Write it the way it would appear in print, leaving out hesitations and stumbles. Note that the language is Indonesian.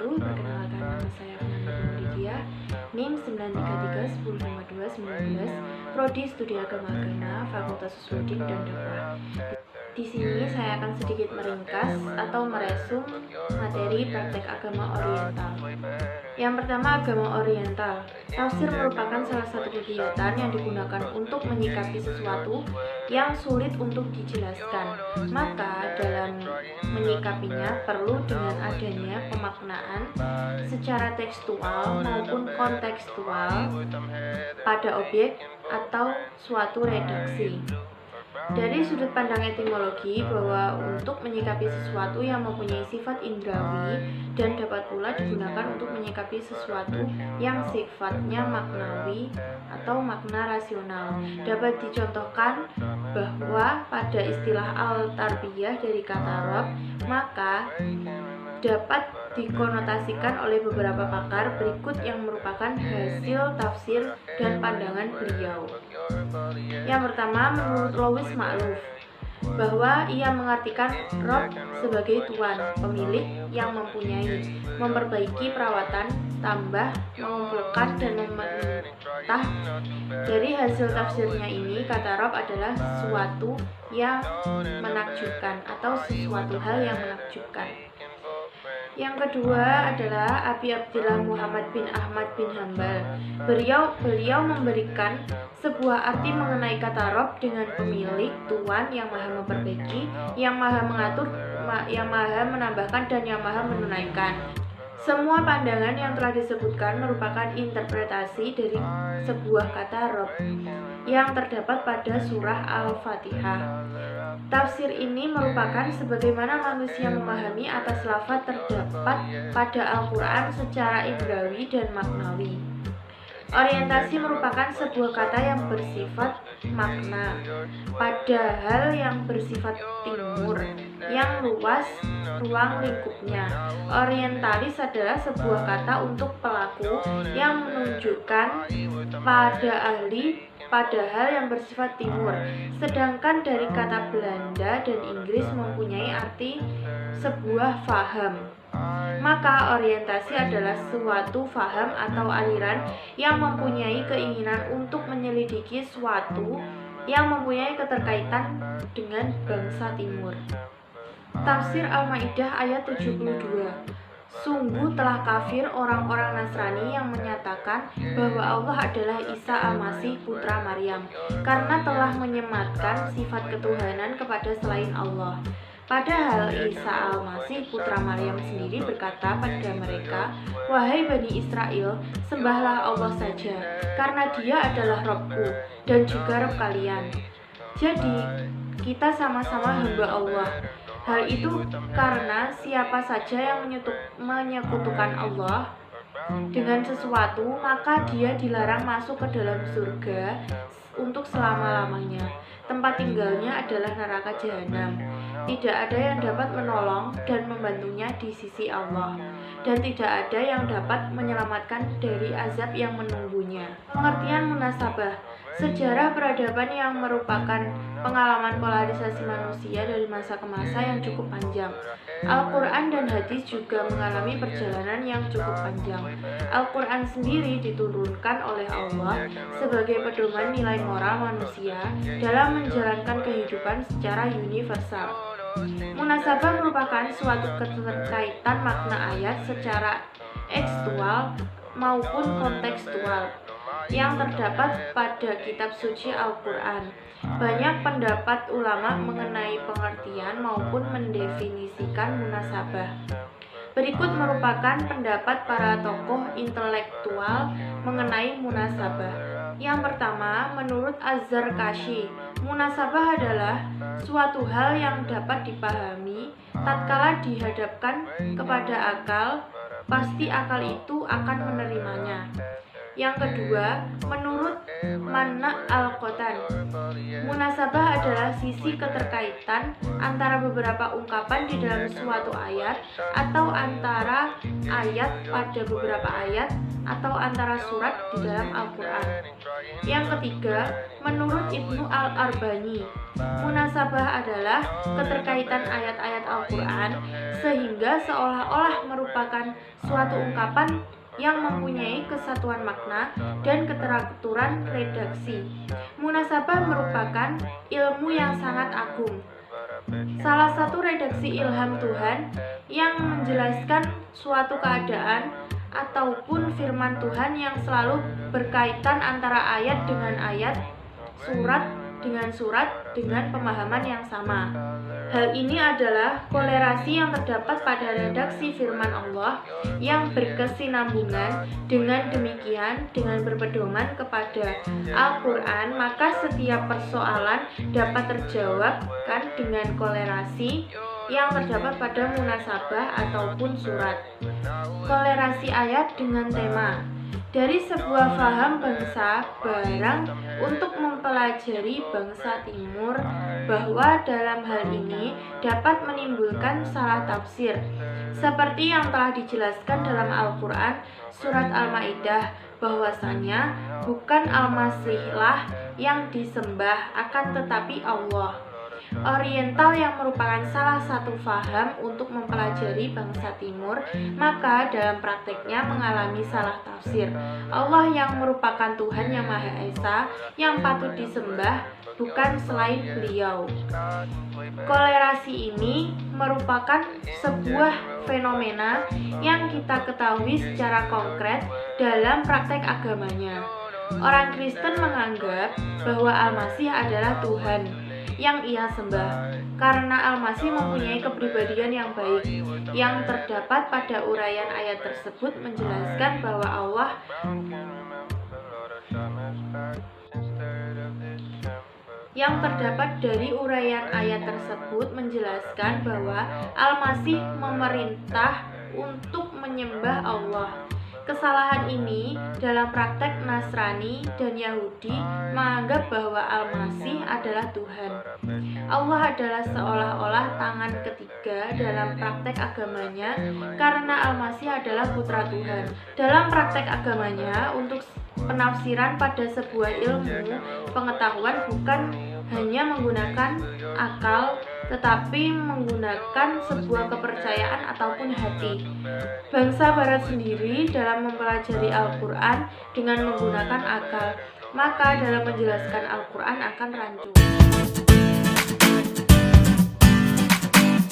wabarakatuh. Perkenalkan, nama saya Fernanda Lydia, NIM 933105219, Prodi Studi Agama, Fakultas Usuluddin dan Dakwah. Di sini saya akan sedikit meringkas atau meresum materi praktek agama oriental. Yang pertama, agama oriental. Tafsir merupakan salah satu kegiatan yang digunakan untuk menyikapi sesuatu yang sulit untuk dijelaskan. Maka dalam menyikapinya perlu dengan adanya pemaknaan secara tekstual maupun kontekstual pada objek atau suatu redaksi. Dari sudut pandang etimologi, bahwa untuk menyikapi sesuatu yang mempunyai sifat indrawi dan dapat pula digunakan untuk menyikapi sesuatu yang sifatnya maknawi atau makna rasional. Dapat dicontohkan bahwa pada istilah al-tarbiyah dari kata rob, maka dapat dikonotasikan oleh beberapa pakar berikut yang merupakan hasil tafsir dan pandangan beliau. Yang pertama, menurut Louis Ma'luf, bahwa ia mengartikan Rob sebagai tuan, pemilik yang mempunyai, memperbaiki perawatan, tambah, mengumpulkan dan memerintah. Dari hasil tafsirnya ini, kata Rob adalah sesuatu yang menakjubkan atau sesuatu hal yang menakjubkan. Yang kedua adalah Abi Abdillah Muhammad bin Ahmad bin Hambal. Beliau memberikan sebuah arti mengenai kata Rob dengan pemilik, tuan yang maha memperbaiki, yang maha mengatur, yang maha menambahkan, dan yang maha menunaikan. Semua pandangan yang telah disebutkan merupakan interpretasi dari sebuah kata Rob yang terdapat pada surah Al-Fatihah. Tafsir ini merupakan sebagaimana manusia memahami atas lafaz terdapat pada Al-Quran secara indrawi dan maknawi. Orientasi merupakan sebuah kata yang bersifat makna, padahal yang bersifat timur, yang luas ruang lingkupnya. Orientalis adalah sebuah kata untuk pelaku yang menunjukkan pada ahli padahal yang bersifat timur, sedangkan dari kata Belanda dan Inggris mempunyai arti sebuah faham. Maka orientasi adalah suatu faham atau aliran yang mempunyai keinginan untuk menyelidiki suatu yang mempunyai keterkaitan dengan bangsa timur. Tafsir Al-Maidah ayat 72. Sungguh telah kafir orang-orang Nasrani yang menyatakan bahwa Allah adalah Isa Al-Masih putra Maryam, karena telah menyematkan sifat ketuhanan kepada selain Allah. Padahal Isa Al-Masih putra Maryam sendiri berkata pada mereka, "Wahai Bani Israel, sembahlah Allah saja, karena Dia adalah Robku dan juga Rob kalian. Jadi, kita sama-sama hamba Allah." Hal itu karena siapa saja yang menyekutukan Allah dengan sesuatu, maka dia dilarang masuk ke dalam surga untuk selama-lamanya. Tempat tinggalnya adalah neraka jahanam. Tidak ada yang dapat menolong dan membantunya di sisi Allah, dan tidak ada yang dapat menyelamatkan dari azab yang menunggunya. Pengertian munasabah, sejarah peradaban yang merupakan pengalaman polarisasi manusia dari masa ke masa yang cukup panjang. Al-Quran dan hadis juga mengalami perjalanan yang cukup panjang. Al-Quran sendiri diturunkan oleh Allah sebagai pedoman nilai moral manusia dalam menjalankan kehidupan secara universal. Munasabah merupakan suatu keterkaitan makna ayat secara ekstual maupun kontekstual yang terdapat pada kitab suci Al-Quran. Banyak pendapat ulama mengenai pengertian maupun mendefinisikan munasabah. Berikut merupakan pendapat para tokoh intelektual mengenai munasabah. Yang pertama, menurut Az-Zarkashi, munasabah adalah suatu hal yang dapat dipahami tatkala dihadapkan kepada akal, pasti akal itu akan menerimanya. Yang kedua, menurut Manna Al-Qotan, munasabah adalah sisi keterkaitan antara beberapa ungkapan di dalam suatu ayat, atau antara ayat pada beberapa ayat, atau antara surat di dalam Al-Quran. Yang ketiga, menurut Ibnu Al-Arbani, munasabah adalah keterkaitan ayat-ayat Al-Quran sehingga seolah-olah merupakan suatu ungkapan yang mempunyai kesatuan makna dan keteraturan redaksi. Munasabah merupakan ilmu yang sangat agung, salah satu redaksi ilham Tuhan yang menjelaskan suatu keadaan ataupun firman Tuhan yang selalu berkaitan antara ayat dengan ayat, surat dengan surat, dengan pemahaman yang sama. Hal ini adalah kolerasi yang terdapat pada redaksi firman Allah yang berkesinambungan. Dengan demikian, dengan berpedoman kepada Al-Quran, maka setiap persoalan dapat terjawabkan dengan kolerasi yang terdapat pada munasabah ataupun surat. Kolerasi ayat dengan tema. Dari sebuah faham bangsa barang untuk mempelajari bangsa timur, bahwa dalam hal ini dapat menimbulkan salah tafsir, seperti yang telah dijelaskan dalam Al-Quran surat Al-Ma'idah, bahwasanya bukan Al-Masihlah yang disembah, akan tetapi Allah. Oriental yang merupakan salah satu faham untuk mempelajari bangsa timur, maka dalam prakteknya mengalami salah tafsir. Allah yang merupakan Tuhan yang Maha Esa, yang patut disembah, bukan selain Beliau. Kolerasi ini merupakan sebuah fenomena yang kita ketahui secara konkret dalam praktek agamanya. Orang Kristen menganggap bahwa Al-Masih adalah Tuhan yang ia sembah, karena Al-Masih mempunyai kepribadian yang baik. Yang terdapat pada uraian ayat tersebut menjelaskan bahwa Allah Al-Masih memerintah untuk menyembah Allah. Kesalahan ini dalam praktek Nasrani dan Yahudi menganggap bahwa Al-Masih adalah Tuhan. Allah adalah seolah-olah tangan ketiga dalam praktek agamanya, karena Al-Masih adalah putra Tuhan. Dalam praktek agamanya, untuk penafsiran pada sebuah ilmu pengetahuan bukan hanya menggunakan akal, tetapi menggunakan sebuah kepercayaan ataupun hati. Bangsa Barat sendiri dalam mempelajari Al-Quran dengan menggunakan akal, maka dalam menjelaskan Al-Quran akan rancu.